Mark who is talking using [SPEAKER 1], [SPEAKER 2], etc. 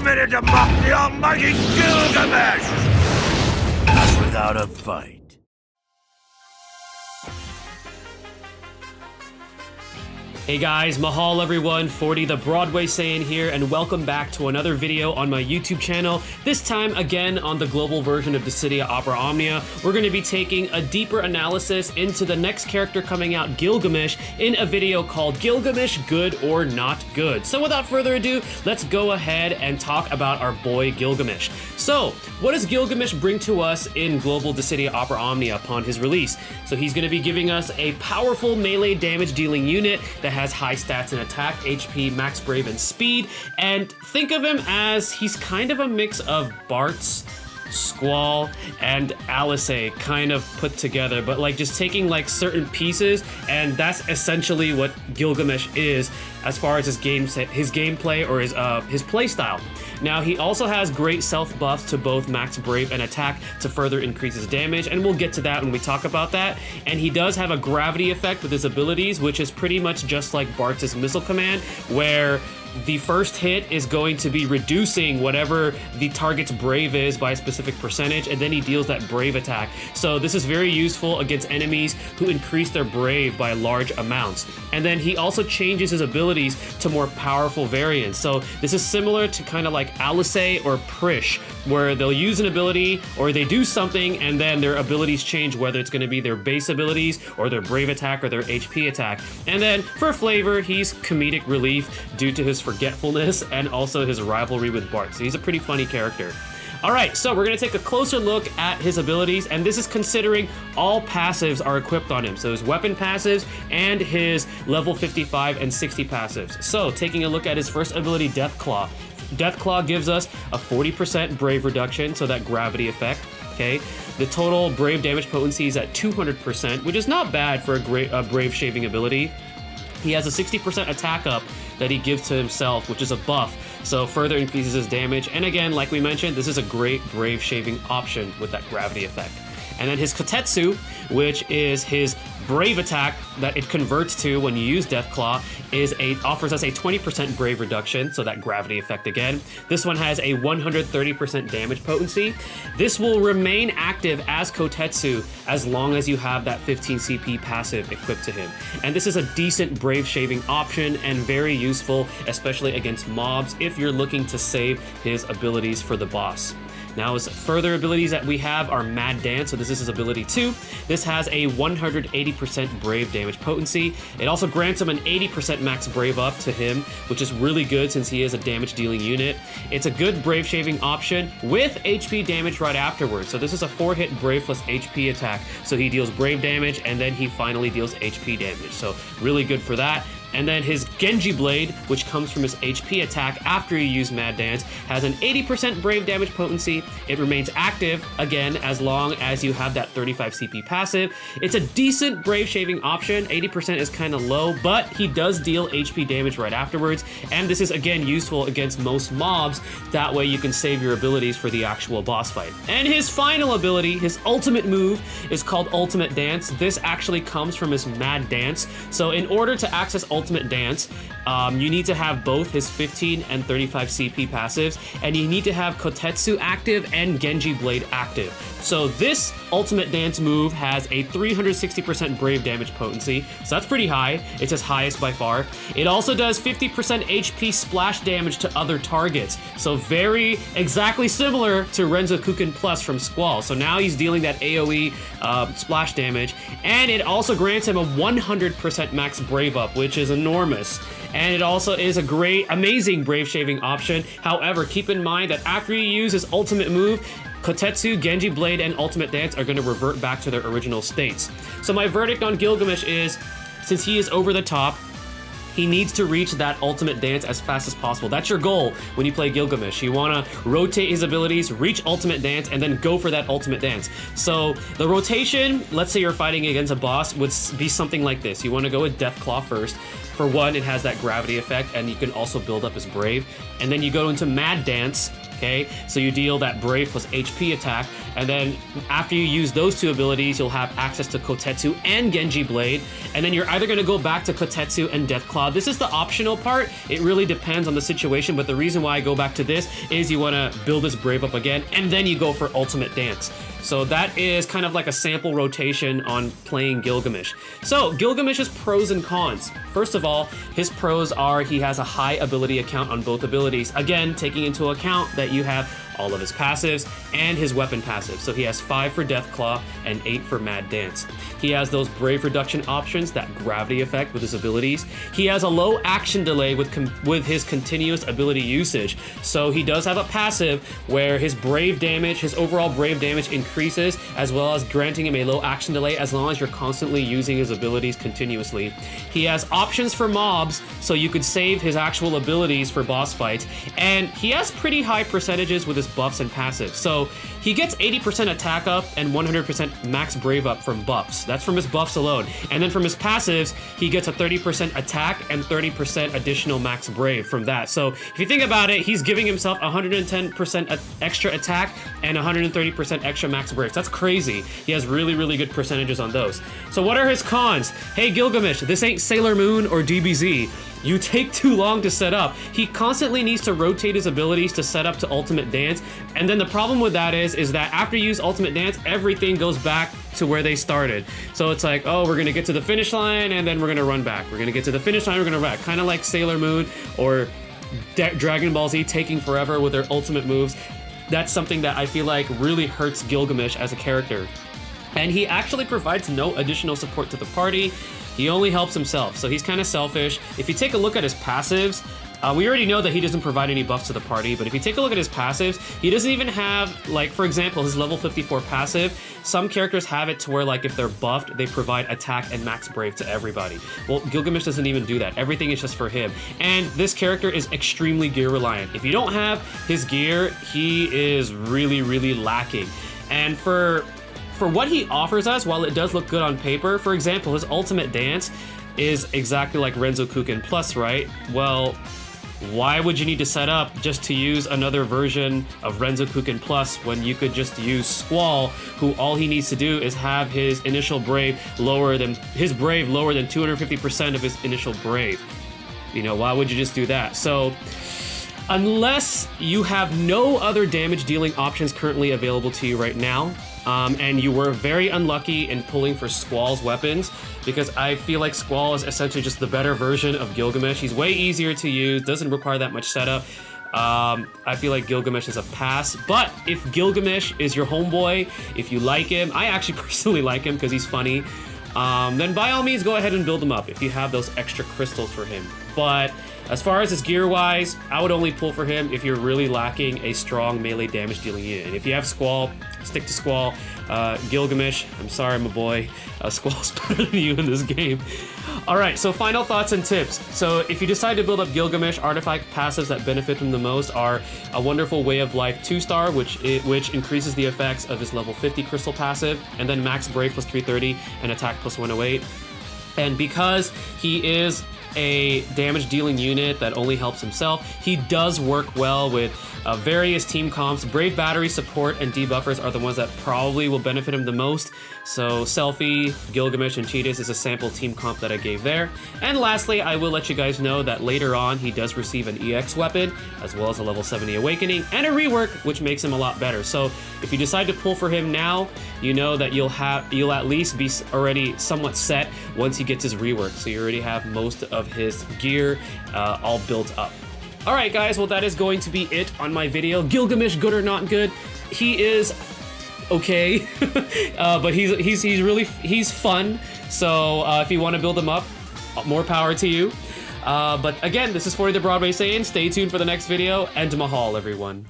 [SPEAKER 1] permitted to mock the almighty Gilgamesh! Not without a fight.
[SPEAKER 2] Hey guys, Mahal everyone, 40 the Broadway Saiyan here, and welcome back to another video on my YouTube channel. This time again on the global version of Dissidia Opera Omnia. We're going to be taking a deeper analysis into the next character coming out, Gilgamesh, in a video called Gilgamesh Good or Not Good. So without further ado, let's go ahead and talk about our boy Gilgamesh. So, what does Gilgamesh bring to us in global Dissidia Opera Omnia upon his release? So he's going to be giving us a powerful melee damage dealing unit that has high stats in attack, HP, max brave, and speed. And think of him as he's kind of a mix of Bartz, Squall, and Alice kind of put together, but like just taking like certain pieces, and that's essentially what Gilgamesh is as far as his gameplay or his play style. Now he also has great self buffs to both max brave and attack to further increase his damage, and we'll get to that when we talk about that. And he does have a gravity effect with his abilities, which is pretty much just like Bartz's missile command, where the first hit is going to be reducing whatever the target's brave is by a specific percentage, and then he deals that brave attack. So this is very useful against enemies who increase their brave by large amounts. And then he also changes his abilities to more powerful variants. So this is similar to kind of like Alice or Prish, where they'll use an ability or they do something and then their abilities change, whether it's going to be their base abilities or their brave attack or their HP attack. And then for flavor, he's comedic relief due to his forgetfulness and also his rivalry with Bart. So he's a pretty funny character. Alright, so we're going to take a closer look at his abilities, and this is considering all passives are equipped on him. So his weapon passives and his level 55 and 60 passives. So taking a look at his first ability, Deathclaw. Deathclaw gives us a 40% brave reduction, so that gravity effect. Okay, the total brave damage potency is at 200%, which is not bad for a brave shaving ability. He has a 60% attack up that he gives to himself, which is a buff, so further increases his damage. And again, like we mentioned, this is a great brave shaving option with that gravity effect. And then his Kotetsu, which is his brave attack that it converts to when you use Deathclaw, offers us a 20% brave reduction, so that gravity effect again. This one has a 130% damage potency. This will remain active as Kotetsu as long as you have that 15 CP passive equipped to him. And this is a decent brave shaving option and very useful, especially against mobs if you're looking to save his abilities for the boss. Now, his further abilities that we have are Mad Dance, so this is his ability 2. This has a 180% brave damage potency. It also grants him an 80% max brave up to him, which is really good since he is a damage dealing unit. It's a good brave shaving option with HP damage right afterwards. So this is a 4-hit brave plus HP attack. So he deals brave damage and then he finally deals HP damage. So really good for that. And then his Genji Blade, which comes from his HP attack after you use Mad Dance, has an 80% brave damage potency. It remains active, again, as long as you have that 35 CP passive. It's a decent brave shaving option. 80% is kind of low, but he does deal HP damage right afterwards. And this is, again, useful against most mobs. That way you can save your abilities for the actual boss fight. And his final ability, his ultimate move, is called Ultimate Dance. This actually comes from his Mad Dance. So in order to access Ultimate Dance, you need to have both his 15 and 35 CP passives, and you need to have Kotetsu active and Genji Blade active. So this Ultimate Dance move has a 360% brave damage potency, so that's pretty high. It's his highest by far. It also does 50% HP splash damage to other targets, so very exactly similar to Renzokuken Plus from Squall. So now he's dealing that AoE splash damage, and it also grants him a 100% max brave up, which is enormous. And it also is a great, amazing brave shaving option. However, keep in mind that after you use his ultimate move, Kotetsu, Genji Blade, and Ultimate Dance are going to revert back to their original states. So my verdict on Gilgamesh is, since he is over the top, he needs to reach that Ultimate Dance as fast as possible. That's your goal when you play Gilgamesh. You want to rotate his abilities, reach Ultimate Dance, and then go for that Ultimate Dance. So the rotation, let's say you're fighting against a boss, would be something like this. You want to go with Deathclaw first. For one, it has that gravity effect, and you can also build up his Brave. And then you go into Mad Dance, okay? So you deal that Brave plus HP attack, and then after you use those two abilities, you'll have access to Kotetsu and Genji Blade, and then you're either going to go back to Kotetsu and Deathclaw. This is the optional part. It really depends on the situation, but the reason why I go back to this is you want to build this Brave up again, and then you go for Ultimate Dance. So that is kind of like a sample rotation on playing Gilgamesh. So Gilgamesh's pros and cons. First of all, his pros are he has a high ability account on both abilities. Again, taking into account that you have all of his passives and his weapon passive. So he has 5 for Deathclaw and 8 for Mad Dance. He has those Brave reduction options, that gravity effect with his abilities. He has a low action delay with his continuous ability usage. So he does have a passive where his Brave damage, his overall Brave damage increases, as well as granting him a low action delay as long as you're constantly using his abilities continuously. He has options for mobs, so you could save his actual abilities for boss fights. And he has pretty high percentages with his buffs and passives. So he gets 80% attack up and 100% max Brave up from buffs. That's from his buffs alone. And then from his passives, he gets a 30% attack and 30% additional max Brave from that. So if you think about it, he's giving himself 110% extra attack and 130% extra max Brave. That's crazy. He has really, really good percentages on those. So what are his cons? Hey Gilgamesh, this ain't Sailor Moon or DBZ. You take too long to set up. He constantly needs to rotate his abilities to set up to Ultimate Dance. And then the problem with that is that after you use Ultimate Dance, everything goes back to where they started. So it's like, oh, we're gonna get to the finish line and then we're gonna run back. We're gonna get to the finish line, we're gonna run back. Kind of like Sailor Moon or Dragon Ball Z taking forever with their ultimate moves. That's something that I feel like really hurts Gilgamesh as a character. And he actually provides no additional support to the party. He only helps himself, so he's kind of selfish. If you take a look at his passives, we already know that he doesn't provide any buffs to the party, but if you take a look at his passives, he doesn't even have, like, for example, his level 54 passive. Some characters have it to where, like, if they're buffed, they provide attack and max Brave to everybody. Well, Gilgamesh doesn't even do that. Everything is just for him. And this character is extremely gear reliant. If you don't have his gear, he is really, really lacking. And for what he offers us, while it does look good on paper, for example, his Ultimate Dance is exactly like Renzokuken Plus, right? Well, why would you need to set up just to use another version of Renzokuken Plus when you could just use Squall, who all he needs to do is have his initial Brave lower than 250% of his initial Brave? You know, why would you just do that? So unless you have no other damage dealing options currently available to you right now, and you were very unlucky in pulling for Squall's weapons, because I feel like Squall is essentially just the better version of Gilgamesh. He's way easier to use, doesn't require that much setup. I feel like Gilgamesh is a pass, but if Gilgamesh is your homeboy, if you like him, I actually personally like him because he's funny, then by all means go ahead and build him up if you have those extra crystals for him. But as far as his gear wise, I would only pull for him if you're really lacking a strong melee damage dealing unit. And if you have Squall, stick to Squall. Gilgamesh, I'm sorry, my boy. Squall's better than you in this game. Alright, so final thoughts and tips. So if you decide to build up Gilgamesh, artifact passives that benefit him the most are a Wonderful Way of Life 2-star, which increases the effects of his level 50 crystal passive, and then max Brave plus 330 and attack plus 108. And because he is a damage dealing unit that only helps himself, he does work well with various team comps. Brave battery support and debuffers are the ones that probably will benefit him the most. So Selfie, Gilgamesh, and Cheetahs is a sample team comp that I gave there. And lastly, I will let you guys know that later on he does receive an EX weapon, as well as a level 70 Awakening, and a rework, which makes him a lot better. So if you decide to pull for him now, you know that you'll at least be already somewhat set once he gets his rework. So you already have most of his gear all built up. All right, guys, well, that is going to be it on my video. Gilgamesh, good or not good? He is okay, but he's fun. So if you want to build him up, more power to you. But again, this is 40 the Broadway saying, stay tuned for the next video, and mahal, everyone.